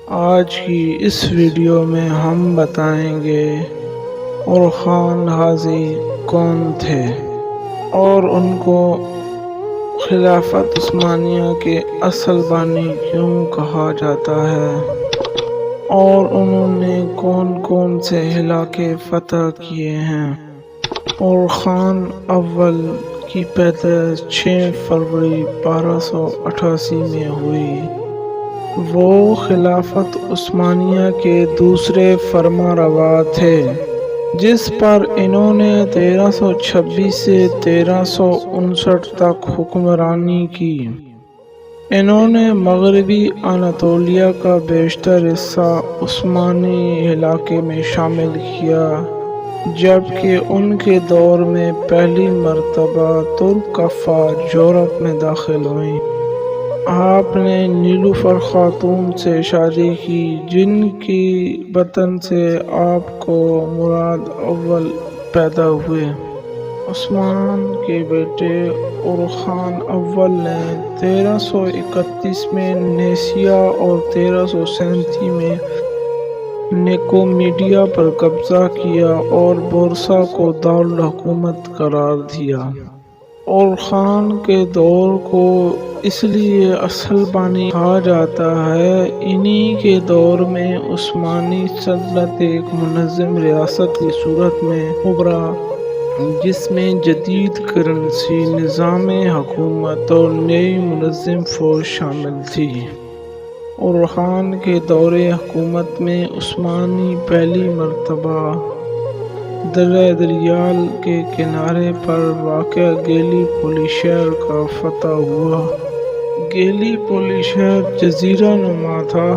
آج کی اس ویڈیو میں ہم بتائیں گے اورخان حاجی کون تھے اور ان کو خلافت عثمانیہ کے اصل بانی کیوں کہا جاتا ہے، اور انہوں نے کون کون سے علاقے فتح کیے ہیں۔ اورخان اول کی پیدائش 6 فروری 1288 میں ہوئی۔ وہ خلافت عثمانیہ کے دوسرے فرما روا تھے، جس پر انہوں نے 1326 سے 1359 تک حکمرانی کی۔ انہوں نے مغربی اناطولیہ کا بیشتر حصہ عثمانی علاقے میں شامل کیا، جبکہ ان کے دور میں پہلی مرتبہ ترک افواج یورپ میں داخل ہوئیں۔ آپ نے نیلوفر خاتون سے شادی کی، جن کی بطن سے آپ کو مراد اول پیدا ہوئے۔ عثمان کے بیٹے اورخان اول نے 1331 میں نیسیا اور 1337 میں نیکومیڈیا پر قبضہ کیا اور بورصہ کو دارالحکومت قرار دیا۔ اورخان کے دور کو اس لیے اصل بانی کہا جاتا ہے۔ انہی کے دور میں عثمانی سلطنت ایک منظم ریاست کی صورت میں ابھرا، جس میں جدید کرنسی، نظام حکومت اور نئی منظم فوج شامل تھی۔ اورخان کے دور حکومت میں عثمانی پہلی مرتبہ درہ دریال کے کنارے پر واقع گیلی پولی شہر کا فتح ہوا۔ گیلی پولی شہر جزیرہ نما تھا۔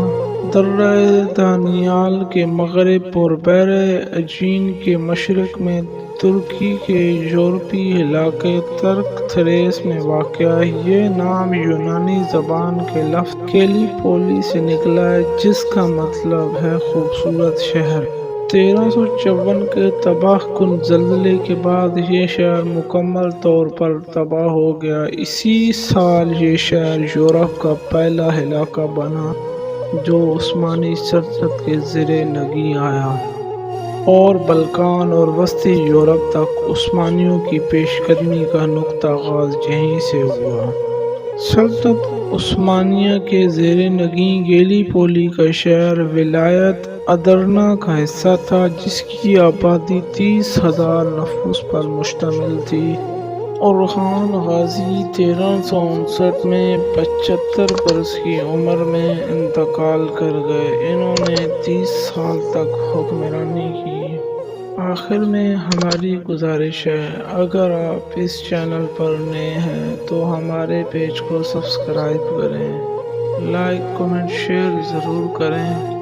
درہ دانیال کے مغرب اور بحر ایجین کے مشرق میں ترکی کے یورپی علاقے ترک تھریس میں واقع ہے۔ یہ نام یونانی زبان کے لفظ کیلی پولی سے نکلا ہے، جس کا مطلب ہے خوبصورت شہر۔ 1354 کے تباہ کن زلزلے کے بعد یہ شہر مکمل طور پر تباہ ہو گیا۔ اسی سال یہ شہر یورپ کا پہلا علاقہ بنا جو عثمانی سلطنت کے زیر نگیں آیا، اور بلقان اور وسطی یورپ تک عثمانیوں کی پیش قدمی کا نقطہ آغاز یہیں سے ہوا۔ سلطنت عثمانیہ کے زیر نگیں گیلی پولی کا شہر ولایت ادرنہ کا حصہ تھا، جس کی آبادی 30,000 نفوس پر مشتمل تھی۔ اورخان غازی 1359 میں 75 برس کی عمر میں انتقال کر گئے۔ انہوں نے 30 سال تک حکمرانی کی۔ آخر میں ہماری گزارش ہے، اگر آپ اس چینل پر نئے ہیں تو ہمارے پیج کو سبسکرائب کریں، لائک، کمنٹ، شیئر ضرور کریں۔